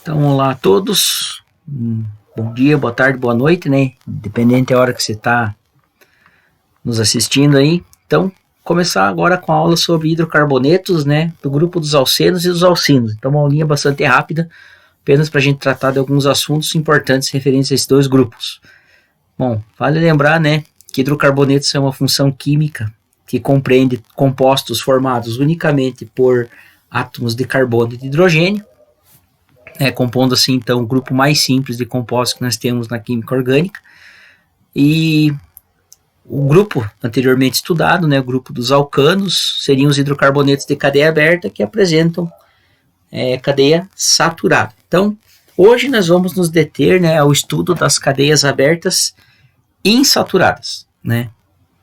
Então, olá a todos. Bom dia, boa tarde, boa noite, né? Dependente da hora que você está nos assistindo aí. Então, começar agora com a aula sobre hidrocarbonetos, né? Do grupo dos alcenos e dos alcinos. Então, uma aulinha bastante rápida, apenas para a gente tratar de alguns assuntos importantes referentes a esses dois grupos. Bom, vale lembrar, né, que hidrocarbonetos é uma função química que compreende compostos formados unicamente por átomos de carbono e de hidrogênio, compondo assim então o grupo mais simples de compostos que nós temos na química orgânica. E o grupo anteriormente estudado, né, o grupo dos alcanos, seriam os hidrocarbonetos de cadeia aberta que apresentam cadeia saturada. Então, hoje nós vamos nos deter, né, ao estudo das cadeias abertas insaturadas, né?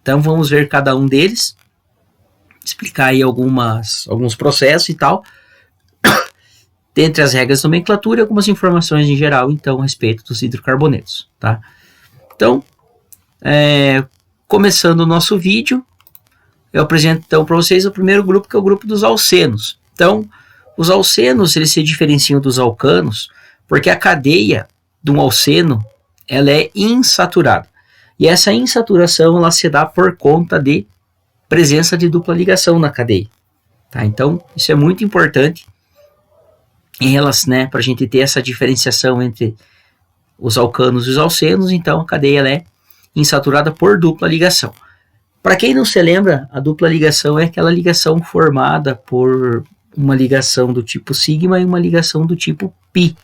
Então vamos ver cada um deles, explicar aí alguns processos e tal, dentre as regras de nomenclatura e algumas informações em geral, então, a respeito dos hidrocarbonetos, tá? Então, começando o nosso vídeo, eu apresento então para vocês o primeiro grupo, que é o grupo dos alcenos. Então, os alcenos, eles se diferenciam dos alcanos, porque a cadeia de um alceno, ela é insaturada. E essa insaturação, ela se dá por conta de presença de dupla ligação na cadeia, tá? Então, isso é muito importante em relação, né, para a gente ter essa diferenciação entre os alcanos e os alcenos. Então, a cadeia ela é insaturada por dupla ligação. Para quem não se lembra, a dupla ligação é aquela ligação formada por uma ligação do tipo sigma e uma ligação do tipo pi,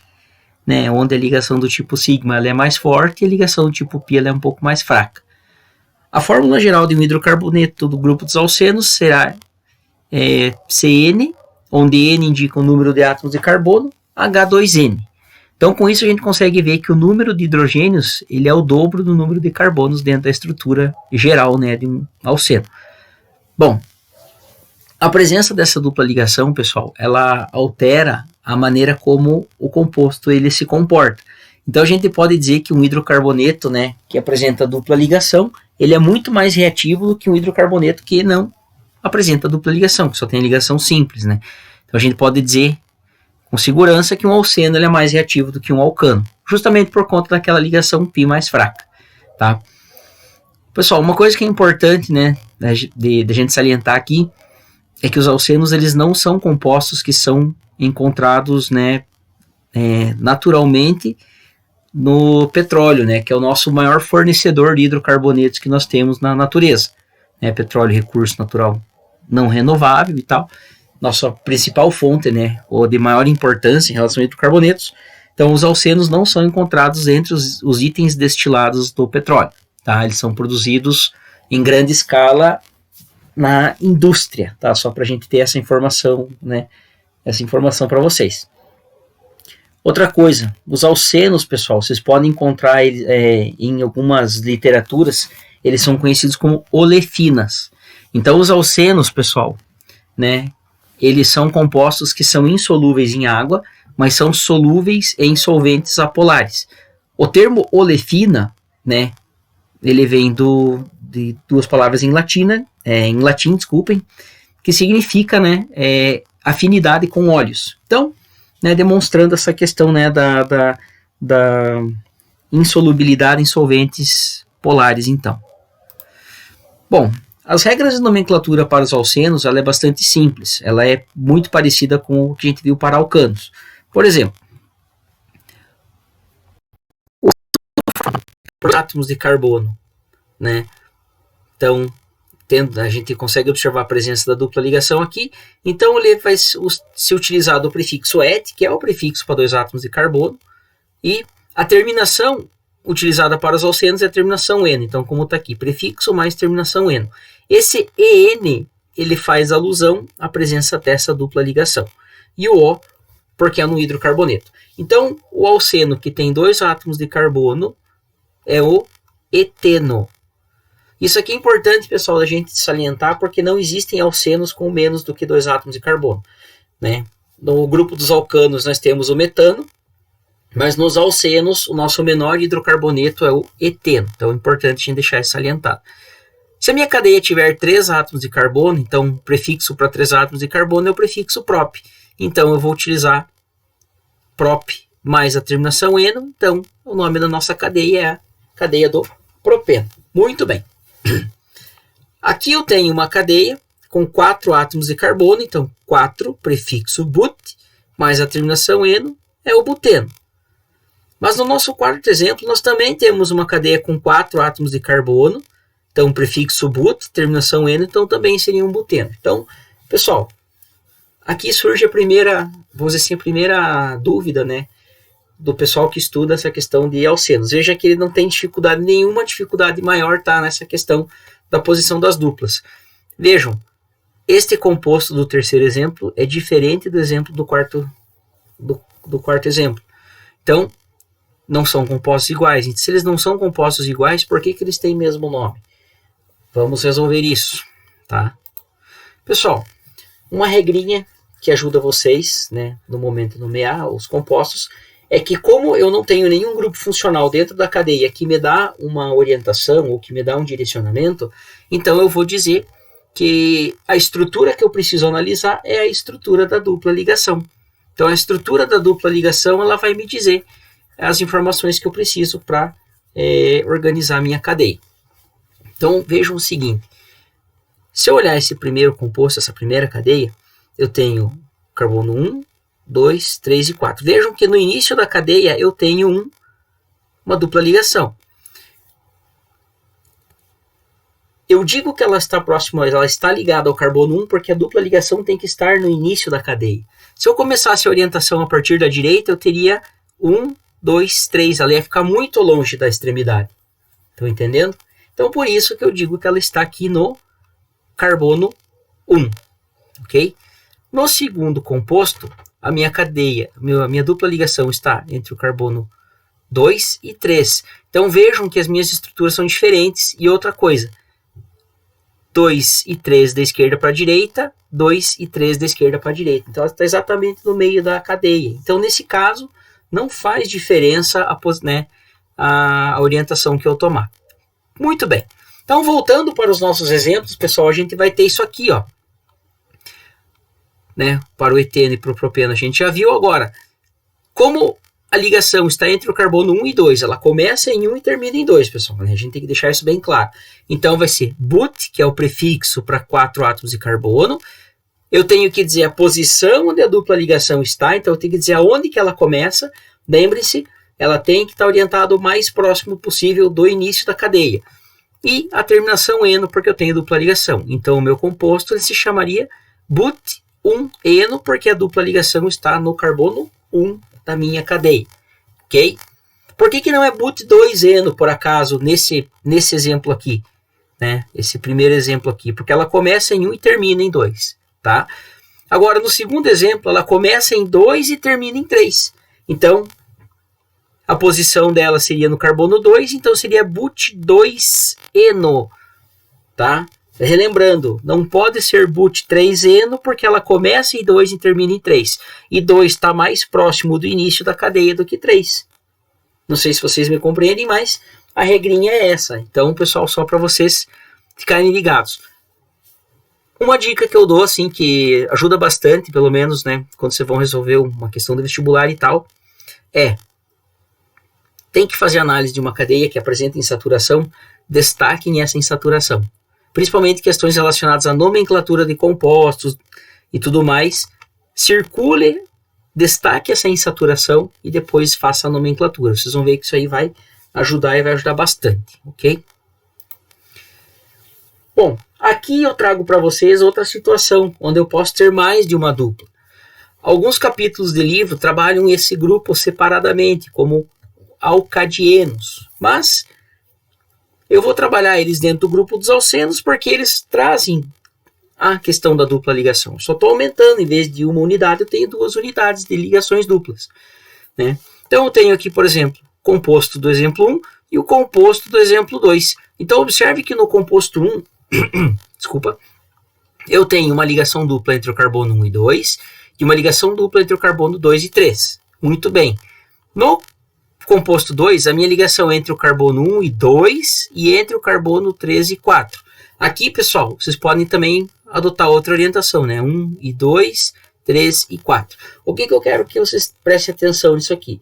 né, onde a ligação do tipo sigma ela é mais forte e a ligação do tipo pi ela é um pouco mais fraca. A fórmula geral de um hidrocarboneto do grupo dos alcenos será CN, onde N indica o número de átomos de carbono, H2N. Então, com isso, a gente consegue ver que o número de hidrogênios ele é o dobro do número de carbonos dentro da estrutura geral, né, de um alceno. Bom, a presença dessa dupla ligação, pessoal, ela altera a maneira como o composto ele se comporta. Então, a gente pode dizer que um hidrocarboneto, né, que apresenta dupla ligação, ele é muito mais reativo do que um hidrocarboneto que não apresenta dupla ligação, que só tem ligação simples, né? Então a gente pode dizer com segurança que um alceno ele é mais reativo do que um alcano, justamente por conta daquela ligação π mais fraca, tá? Pessoal, uma coisa que é importante, né, de gente salientar aqui, é que os alcenos eles não são compostos que são encontrados, né, naturalmente no petróleo, né, que é o nosso maior fornecedor de hidrocarbonetos que nós temos na natureza, né? Petróleo, recurso natural não renovável e tal, nossa principal fonte, né, ou de maior importância em relação a hidrocarbonetos. Então, os alcenos não são encontrados entre os itens destilados do petróleo, tá? Eles são produzidos em grande escala na indústria, tá? Só para a gente ter essa informação, né, essa informação para vocês. Outra coisa, os alcenos, pessoal, vocês podem encontrar em algumas literaturas, eles são conhecidos como olefinas. Então, os alcenos, pessoal, né, eles são compostos que são insolúveis em água, mas são solúveis em solventes apolares. O termo olefina, né, ele vem de duas palavras em latim, desculpem, que significa, né, afinidade com óleos. Então, né, demonstrando essa questão, né, da insolubilidade em solventes polares, então. Bom, as regras de nomenclatura para os alcenos ela é bastante simples. Ela é muito parecida com o que a gente viu para alcanos. Por exemplo, os átomos de carbono, né? Então, a gente consegue observar a presença da dupla ligação aqui. Então, ele vai se utilizar do prefixo et, que é o prefixo para dois átomos de carbono, e a terminação utilizada para os alcenos é a terminação eno. Então, como está aqui, prefixo mais terminação eno. Esse en, ele faz alusão à presença dessa dupla ligação. E o O, porque é no hidrocarboneto. Então, o alceno que tem dois átomos de carbono é o eteno. Isso aqui é importante, pessoal, da gente salientar, porque não existem alcenos com menos do que dois átomos de carbono, né? No grupo dos alcanos, nós temos o metano, mas nos alcenos, o nosso menor hidrocarboneto é o eteno. Então, é importante a gente deixar isso salientado. Se a minha cadeia tiver 3 átomos de carbono, então o prefixo para 3 átomos de carbono é o prefixo prop. Então eu vou utilizar prop mais a terminação eno, então o nome da nossa cadeia é a cadeia do propeno. Muito bem. Aqui eu tenho uma cadeia com 4 átomos de carbono, então 4, prefixo but, mais a terminação eno, é o buteno. Mas no nosso quarto exemplo, nós também temos uma cadeia com 4 átomos de carbono, então prefixo but, terminação eno, então também seria um buteno. Então, pessoal, aqui surge a primeira, vamos dizer assim, a primeira dúvida, né, do pessoal que estuda essa questão de alcenos. Veja que ele não tem dificuldade nenhuma, dificuldade maior tá nessa questão da posição das duplas. Vejam, este composto do terceiro exemplo é diferente do exemplo do quarto exemplo. Então, não são compostos iguais. Se eles não são compostos iguais, por que eles têm o mesmo nome? Vamos resolver isso, tá? Pessoal, uma regrinha que ajuda vocês, né, no momento de nomear os compostos, é que como eu não tenho nenhum grupo funcional dentro da cadeia que me dá uma orientação ou que me dá um direcionamento, então eu vou dizer que a estrutura que eu preciso analisar é a estrutura da dupla ligação. Então a estrutura da dupla ligação ela vai me dizer as informações que eu preciso para organizar a minha cadeia. Então vejam o seguinte, se eu olhar esse primeiro composto, essa primeira cadeia, eu tenho carbono 1, 2, 3 e 4. Vejam que no início da cadeia eu tenho uma dupla ligação. Eu digo que ela está próxima, ela está ligada ao carbono 1 porque a dupla ligação tem que estar no início da cadeia. Se eu começasse a orientação a partir da direita, eu teria 1, 2, 3. Ela ia ficar muito longe da extremidade. Estão entendendo? Então, por isso que eu digo que ela está aqui no carbono 1. Ok? No segundo composto, a minha cadeia, a minha dupla ligação está entre o carbono 2 e 3. Então, vejam que as minhas estruturas são diferentes. E outra coisa, 2 e 3 da esquerda para a direita, 2 e 3 da esquerda para a direita. Então, ela está exatamente no meio da cadeia. Então, nesse caso, não faz diferença a orientação que eu tomar. Muito bem. Então, voltando para os nossos exemplos, pessoal, a gente vai ter isso aqui, ó. Né? Para o eteno e para o propeno, a gente já viu agora. Como a ligação está entre o carbono 1 e 2, ela começa em 1 e termina em 2, pessoal. Né? A gente tem que deixar isso bem claro. Então, vai ser but, que é o prefixo para 4 átomos de carbono. Eu tenho que dizer a posição onde a dupla ligação está, então eu tenho que dizer aonde que ela começa. Lembre-se, ela tem que estar orientada o mais próximo possível do início da cadeia. E a terminação eno, porque eu tenho dupla ligação. Então, o meu composto ele se chamaria but 1-eno, porque a dupla ligação está no carbono 1 da minha cadeia. Ok? Por que não é but 2-eno, por acaso, nesse exemplo aqui? Né? Esse primeiro exemplo aqui. Porque ela começa em 1 e termina em 2. Tá? Agora, no segundo exemplo, ela começa em 2 e termina em 3. Então, a posição dela seria no carbono 2, então seria but 2-eno. Tá? Relembrando, não pode ser but 3-eno, porque ela começa em 2 e termina em 3. E 2 está mais próximo do início da cadeia do que 3. Não sei se vocês me compreendem, mas a regrinha é essa. Então, pessoal, só para vocês ficarem ligados. Uma dica que eu dou, assim, que ajuda bastante, pelo menos, né, quando vocês vão resolver uma questão do vestibular e tal, tem que fazer análise de uma cadeia que apresenta insaturação, destaquem essa insaturação. Principalmente questões relacionadas à nomenclatura de compostos e tudo mais. Circule, destaque essa insaturação e depois faça a nomenclatura. Vocês vão ver que isso aí vai ajudar e vai ajudar bastante, ok? Bom, aqui eu trago para vocês outra situação, onde eu posso ter mais de uma dupla. Alguns capítulos de livro trabalham esse grupo separadamente, como alcadienos, mas eu vou trabalhar eles dentro do grupo dos alcenos porque eles trazem a questão da dupla ligação. Só estou aumentando, em vez de uma unidade, eu tenho 2 unidades de ligações duplas. Né? Então eu tenho aqui, por exemplo, composto do exemplo 1 e o composto do exemplo 2. Então observe que no composto 1, desculpa, eu tenho uma ligação dupla entre o carbono 1 e 2 e uma ligação dupla entre o carbono 2 e 3. Muito bem. No composto 2, a minha ligação entre o carbono 1 e 2 e entre o carbono 3 e 4. Aqui, pessoal, vocês podem também adotar outra orientação, né? 1 e 2, 3 e 4. O que eu quero que vocês prestem atenção nisso aqui?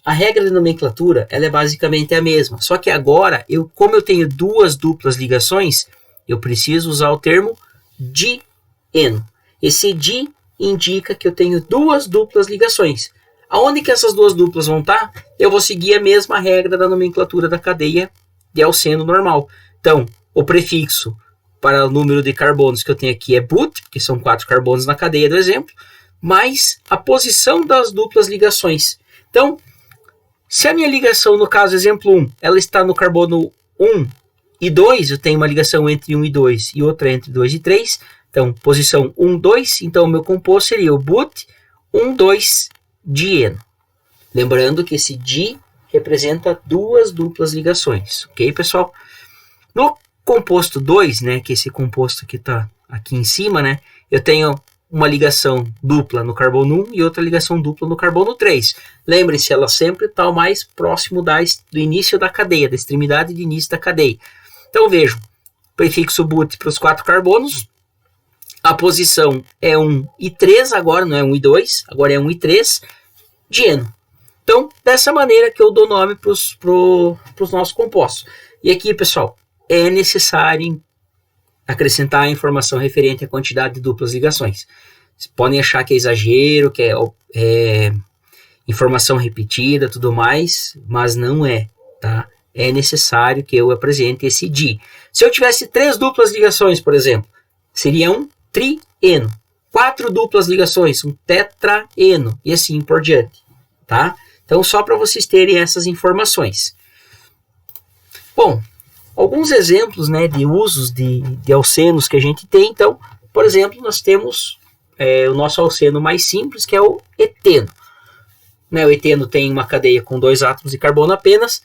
A regra de nomenclatura, ela é basicamente a mesma, só que agora, como eu tenho duas duplas ligações, eu preciso usar o termo di-eno. Esse di indica que eu tenho duas duplas ligações. Aonde que essas duas duplas vão estar? Eu vou seguir a mesma regra da nomenclatura da cadeia de alceno normal. Então, o prefixo para o número de carbonos que eu tenho aqui é but, porque são 4 carbonos na cadeia do exemplo, mais a posição das duplas ligações. Então, se a minha ligação, no caso, exemplo 1, ela está no carbono 1 e 2, eu tenho uma ligação entre 1 e 2 e outra entre 2 e 3, então, posição 1, 2, então o meu composto seria o but 1, 2, di-eno. Lembrando que esse di representa duas duplas ligações, ok, pessoal? No composto 2, né, que é esse composto que está aqui em cima, né, eu tenho uma ligação dupla no carbono 1 e outra ligação dupla no carbono 3. Lembre-se, ela sempre está o mais próximo do início da cadeia, da extremidade de início da cadeia. Então, vejam, prefixo but para os 4 carbonos, a posição é 1 e 3, agora não é 1 e 2, agora é 1 e 3, di-eno. Então, dessa maneira que eu dou nome para os nossos compostos. E aqui, pessoal, é necessário acrescentar a informação referente à quantidade de duplas ligações. Vocês podem achar que é exagero, que é informação repetida, tudo mais, mas não é, tá? É necessário que eu apresente esse di. Se eu tivesse 3 duplas ligações, por exemplo, seria um tri-eno. 4 duplas ligações, um tetraeno, e assim por diante, tá? Então, só para vocês terem essas informações. Bom, alguns exemplos, né, de usos de alcenos que a gente tem. Então, por exemplo, nós temos o nosso alceno mais simples, que é o eteno. Né, o eteno tem uma cadeia com 2 átomos de carbono apenas,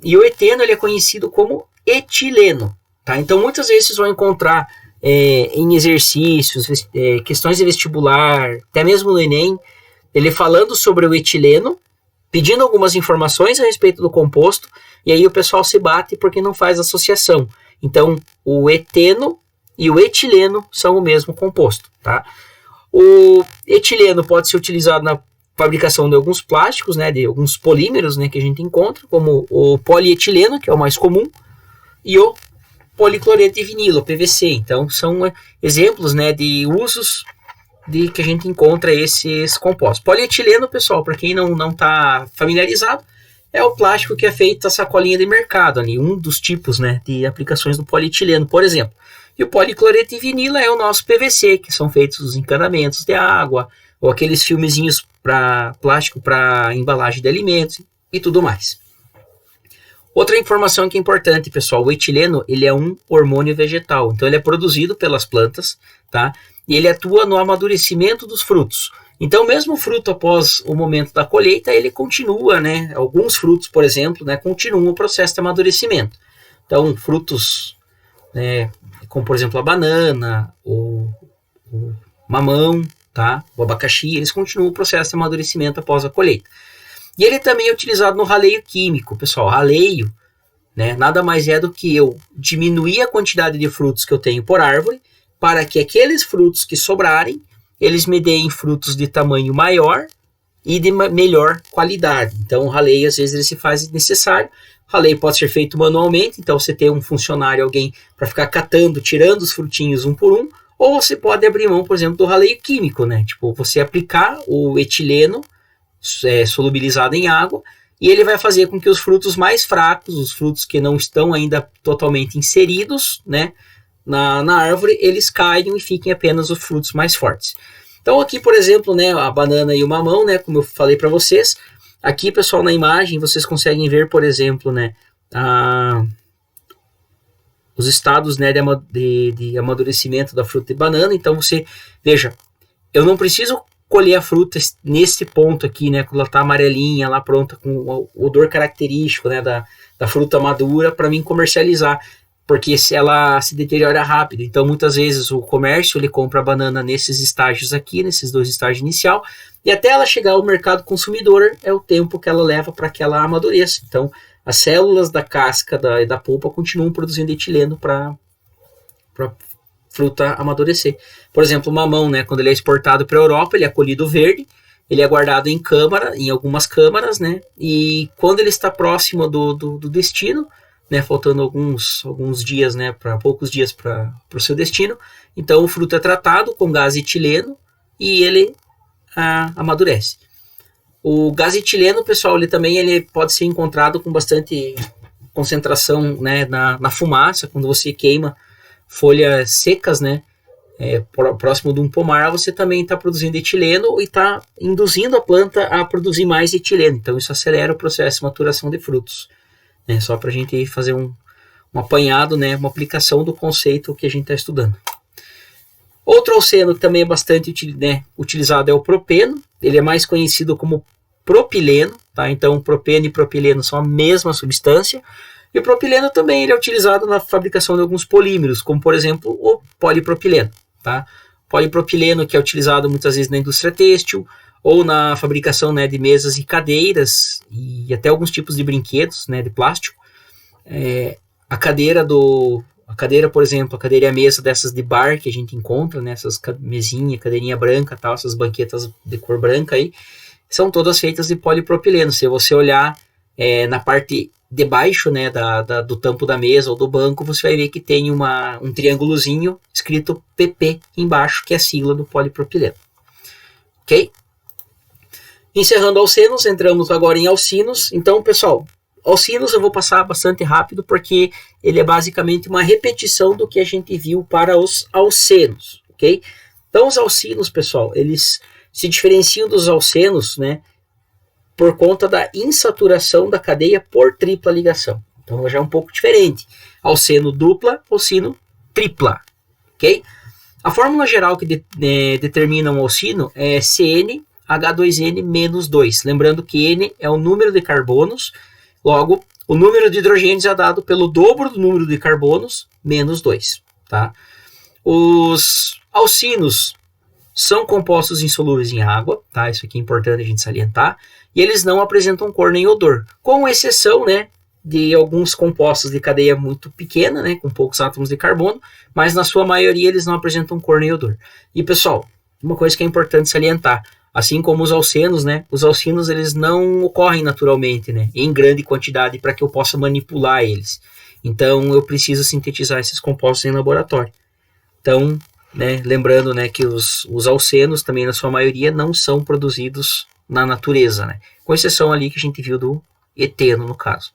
e o eteno ele é conhecido como etileno. Tá? Então, muitas vezes vocês vão encontrar em exercícios, questões de vestibular, até mesmo no Enem, ele falando sobre o etileno, pedindo algumas informações a respeito do composto, e aí o pessoal se bate porque não faz associação. Então, o eteno e o etileno são o mesmo composto. Tá? O etileno pode ser utilizado na fabricação de alguns plásticos, né, de alguns polímeros, né, que a gente encontra, como o polietileno, que é o mais comum, e o policloreto de vinilo, PVC. Então, são exemplos, né, de usos que a gente encontra esses compostos. Polietileno, pessoal, para quem não está familiarizado, é o plástico que é feito a sacolinha de mercado, ali, um dos tipos, né, de aplicações do polietileno, por exemplo. E o policloreto de vinilo é o nosso PVC, que são feitos os encanamentos de água, ou aqueles filmezinhos para plástico para embalagem de alimentos e tudo mais. Outra informação que é importante, pessoal, o etileno ele é um hormônio vegetal, então ele é produzido pelas plantas, tá? E ele atua no amadurecimento dos frutos. Então, mesmo o fruto após o momento da colheita, ele continua, né? Alguns frutos, por exemplo, né, continuam o processo de amadurecimento. Então, frutos, né, como por exemplo a banana, o mamão, tá? O abacaxi, eles continuam o processo de amadurecimento após a colheita. E ele também é utilizado no raleio químico, pessoal. Raleio, né, nada mais é do que eu diminuir a quantidade de frutos que eu tenho por árvore, para que aqueles frutos que sobrarem, eles me deem frutos de tamanho maior e de melhor qualidade. Então, o raleio, às vezes, ele se faz necessário. O raleio pode ser feito manualmente, então você tem um funcionário, alguém, para ficar catando, tirando os frutinhos um por um, ou você pode abrir mão, por exemplo, do raleio químico, né? Tipo, você aplicar o etileno solubilizado em água, e ele vai fazer com que os frutos mais fracos, os frutos que não estão ainda totalmente inseridos, né, na árvore, eles caiam e fiquem apenas os frutos mais fortes. Então aqui, por exemplo, né, a banana e o mamão, né, como eu falei para vocês, aqui, pessoal, na imagem, vocês conseguem ver, por exemplo, né, os estados, né, de amadurecimento da fruta de banana. Então você, veja, eu não preciso colher a fruta nesse ponto aqui, né, quando ela está amarelinha, lá pronta, com o odor característico, né, da fruta madura, para mim comercializar, porque ela se deteriora rápido. Então, muitas vezes, o comércio ele compra a banana nesses estágios aqui, nesses 2 estágios inicial, e até ela chegar ao mercado consumidor, é o tempo que ela leva para que ela amadureça. Então, as células da casca e da polpa continuam produzindo etileno para fruta amadurecer. Por exemplo, o mamão, né, quando ele é exportado para a Europa, ele é colhido verde, ele é guardado em câmara, em algumas câmaras, né, e quando ele está próximo do destino, né, faltando alguns dias, né, poucos dias para o seu destino, então o fruto é tratado com gás etileno e ele amadurece. O gás etileno, pessoal, ele pode ser encontrado com bastante concentração, né, na fumaça, quando você queima folhas secas, né, próximo de um pomar, você também está produzindo etileno e está induzindo a planta a produzir mais etileno. Então isso acelera o processo de maturação de frutos. Né, só para a gente fazer um apanhado, né, uma aplicação do conceito que a gente está estudando. Outro alceno que também é bastante utilizado é o propeno. Ele é mais conhecido como propileno, tá? Então propeno e propileno são a mesma substância. E o propileno também ele é utilizado na fabricação de alguns polímeros, como por exemplo o polipropileno. Tá? Polipropileno que é utilizado muitas vezes na indústria têxtil ou na fabricação, né, de mesas e cadeiras e até alguns tipos de brinquedos, né, de plástico. A cadeira, por exemplo, a cadeira e a mesa dessas de bar que a gente encontra, né, essas mesinha, cadeirinha branca, tal, essas banquetas de cor branca aí, são todas feitas de polipropileno. Se você olhar na parte de baixo, né, do tampo da mesa ou do banco, você vai ver que tem um triângulozinho escrito PP embaixo, que é a sigla do polipropileno. Ok? Encerrando alcenos, entramos agora em alcinos. Então, pessoal, alcinos eu vou passar bastante rápido, porque ele é basicamente uma repetição do que a gente viu para os alcenos, ok? Então, os alcinos, pessoal, eles se diferenciam dos alcenos, né, por conta da insaturação da cadeia por tripla ligação. Então já é um pouco diferente. Alceno dupla, alcino tripla. Ok? A fórmula geral que determina um alcino é CnH2n-2. Lembrando que N é o número de carbonos, logo o número de hidrogênios é dado pelo dobro do número de carbonos menos 2. Tá? Os alcinos são compostos insolúveis em água, tá? Isso aqui é importante a gente salientar. E eles não apresentam cor nem odor, com exceção, né, de alguns compostos de cadeia muito pequena, né, com poucos átomos de carbono, mas na sua maioria eles não apresentam cor nem odor. E pessoal, uma coisa que é importante salientar, assim como os alcenos, né, os alcinos eles não ocorrem naturalmente, né, em grande quantidade para que eu possa manipular eles. Então eu preciso sintetizar esses compostos em laboratório. Então, né, lembrando, né, que os alcenos também na sua maioria não são produzidos na natureza, né? Com exceção ali que a gente viu do eteno no caso.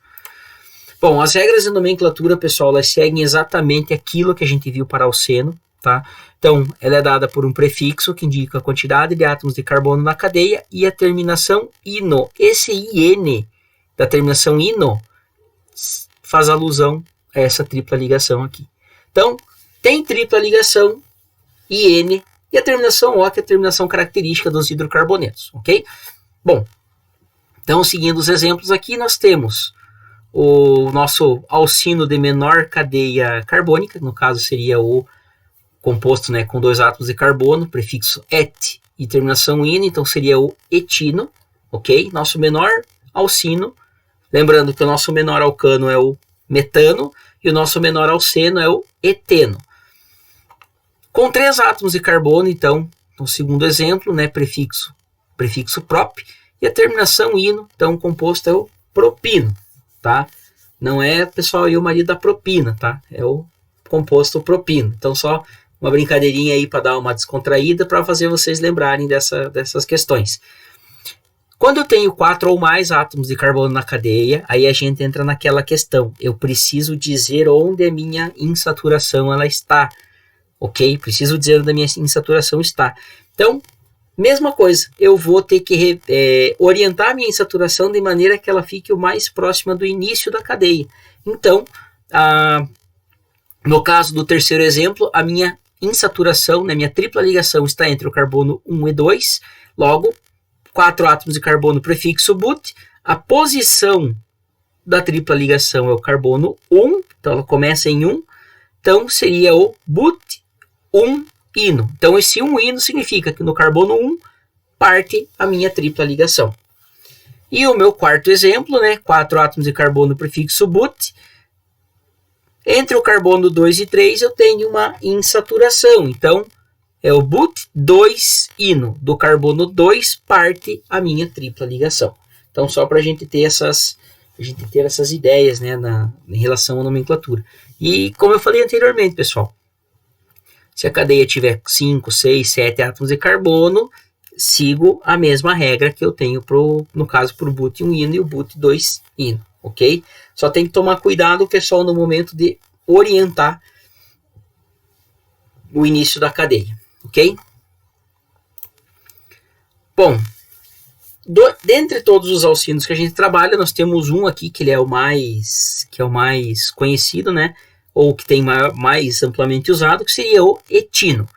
Bom, as regras de nomenclatura, pessoal, elas seguem exatamente aquilo que a gente viu para alceno, tá? Então, ela é dada por um prefixo que indica a quantidade de átomos de carbono na cadeia e a terminação ino. Esse IN da terminação ino faz alusão a essa tripla ligação aqui. Então, tem tripla ligação IN e a terminação O, que é a terminação característica dos hidrocarbonetos, ok? Bom, então seguindo os exemplos aqui, nós temos o nosso alcino de menor cadeia carbônica, no caso seria o composto, né, com 2 átomos de carbono, prefixo et e terminação ino, então seria o etino, ok? Nosso menor alcino, lembrando que o nosso menor alcano é o metano e o nosso menor alceno é o eteno. Com 3 átomos de carbono, então, no segundo exemplo, né, prefixo prop, e a terminação ino, então o composto é o propino, tá? Não é, pessoal, aí o marido da propina, tá? É o composto propino. Então, só uma brincadeirinha aí para dar uma descontraída, para fazer vocês lembrarem dessas questões. Quando eu tenho 4 ou mais átomos de carbono na cadeia, aí a gente entra naquela questão. Eu preciso dizer onde a minha insaturação ela está. Ok? Preciso dizer onde a minha insaturação está. Então, mesma coisa. Eu vou ter que orientar a minha insaturação de maneira que ela fique o mais próxima do início da cadeia. Então, no caso do terceiro exemplo, a minha insaturação, né, minha tripla ligação está entre o carbono 1 e 2. Logo, 4 átomos de carbono prefixo but. A posição da tripla ligação é o carbono 1. Então, ela começa em 1. Então, seria o but 1 ino. Então, esse 1 ino significa que no carbono 1 parte a minha tripla ligação. E o meu quarto exemplo, né, 4 átomos de carbono prefixo but. Entre o carbono 2 e 3 eu tenho uma insaturação, então é o but2-ino. Do carbono 2 parte a minha tripla ligação. Então só para a gente ter essas ideias, né, em relação à nomenclatura. E como eu falei anteriormente, pessoal, se a cadeia tiver 5, 6, 7 átomos de carbono, sigo a mesma regra que eu tenho, no caso, para o but1-ino e o but2-ino, ok? Só tem que tomar cuidado, pessoal, no momento de orientar o início da cadeia, ok? Bom, dentre todos os alcinos que a gente trabalha, nós temos um aqui que é o mais conhecido, né? Ou que tem mais amplamente usado, que seria o etino.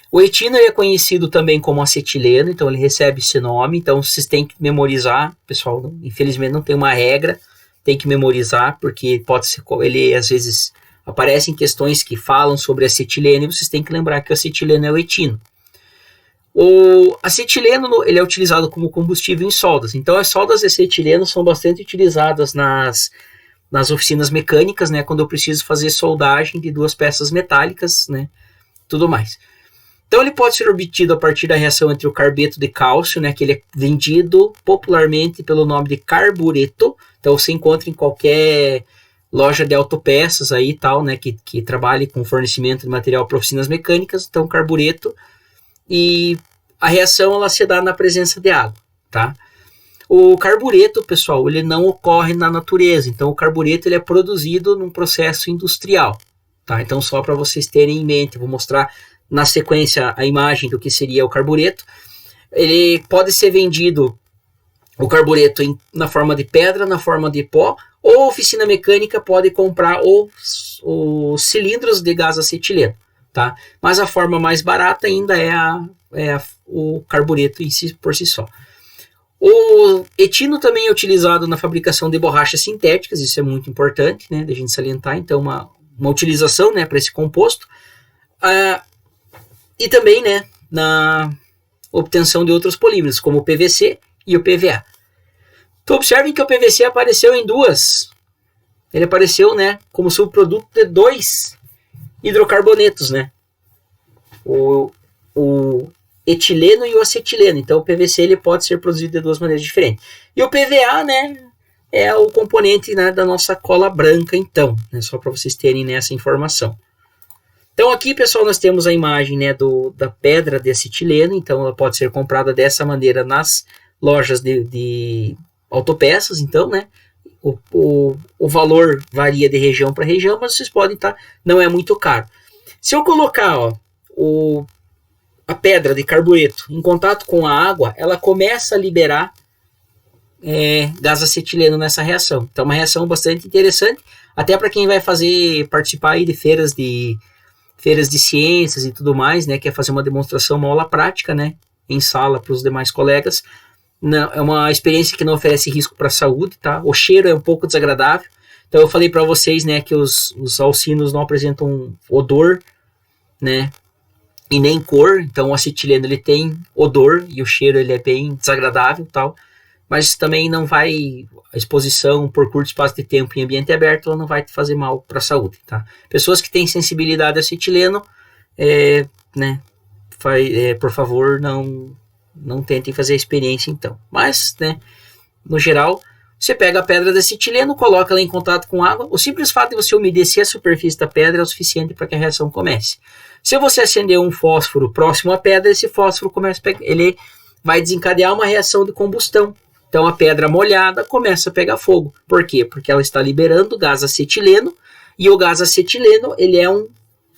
O etino é conhecido também como acetileno, então ele recebe esse nome, então vocês têm que memorizar, pessoal, infelizmente não tem uma regra, tem que memorizar, porque pode ser, ele às vezes aparece em questões que falam sobre acetileno, e vocês têm que lembrar que o acetileno é o etino. O acetileno ele é utilizado como combustível em soldas, então as soldas de acetileno são bastante utilizadas nas oficinas mecânicas, né, quando eu preciso fazer soldagem de duas peças metálicas, né, tudo mais. Então ele pode ser obtido a partir da reação entre o carbeto de cálcio, né, que ele é vendido popularmente pelo nome de carbureto. Então você encontra em qualquer loja de autopeças aí tal, né, que trabalhe com fornecimento de material para oficinas mecânicas, então carbureto. E a reação ela se dá na presença de água, tá? O carbureto, pessoal, ele não ocorre na natureza, então o carbureto ele é produzido num processo industrial, tá? Então só para vocês terem em mente, vou mostrar na sequência a imagem do que seria o carbureto. Ele pode ser vendido, o carbureto, na forma de pedra, na forma de pó, ou a oficina mecânica pode comprar os cilindros de gás acetileno, tá? Mas a forma mais barata ainda é o carbureto em si, por si só. O etino também é utilizado na fabricação de borrachas sintéticas, isso é muito importante, né, de a gente salientar, então uma utilização, né, para esse composto. E também, né, na obtenção de outros polímeros, como o PVC e o PVA. Então observem que o PVC apareceu em duas. Ele apareceu, né, como subproduto de 2 hidrocarbonetos, né? O etileno e o acetileno. Então o PVC ele pode ser produzido de duas maneiras diferentes. E o PVA, né, é o componente, né, da nossa cola branca, então, né, só para vocês terem, né, essa informação. Então aqui, pessoal, nós temos a imagem, né, da pedra de acetileno, então ela pode ser comprada dessa maneira nas lojas de autopeças, então, né, o valor varia de região para região, mas vocês podem estar, não é muito caro. Se eu colocar, ó, a pedra de carbureto em contato com a água, ela começa a liberar gás acetileno nessa reação. Então, uma reação bastante interessante, até para quem vai participar aí de feiras de ciências e tudo mais, né, quer fazer uma demonstração, uma aula prática, né, em sala para os demais colegas. Não, é uma experiência que não oferece risco para a saúde, tá? O cheiro é um pouco desagradável. Então eu falei para vocês, né, que os alcinos não apresentam odor, né, e nem cor. Então o acetileno ele tem odor e o cheiro ele é bem desagradável, tal. Mas também não vai, a exposição por curto espaço de tempo em ambiente aberto, ela não vai te fazer mal para a saúde, tá? Pessoas que têm sensibilidade a acetileno, né, por favor, não tentem fazer a experiência então. Mas, né, no geral, você pega a pedra de acetileno, coloca ela em contato com água, o simples fato de você umedecer a superfície da pedra é o suficiente para que a reação comece. Se você acender um fósforo próximo à pedra, esse fósforo ele vai desencadear uma reação de combustão. Então a pedra molhada começa a pegar fogo. Por quê? Porque ela está liberando gás acetileno, e o gás acetileno ele é um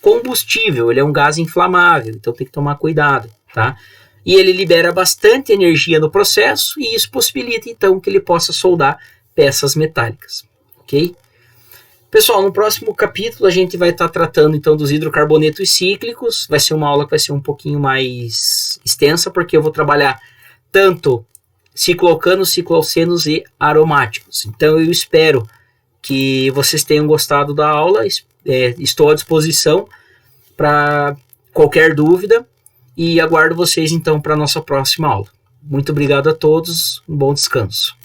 combustível, ele é um gás inflamável, então tem que tomar cuidado, tá? E ele libera bastante energia no processo, e isso possibilita então que ele possa soldar peças metálicas, ok? Pessoal, no próximo capítulo a gente vai estar tratando então dos hidrocarbonetos cíclicos. Vai ser uma aula que vai ser um pouquinho mais extensa, porque eu vou trabalhar tanto cicloalcanos, cicloalcenos e aromáticos. Então eu espero que vocês tenham gostado da aula. Estou à disposição para qualquer dúvida e aguardo vocês então para a nossa próxima aula. Muito obrigado a todos, um bom descanso.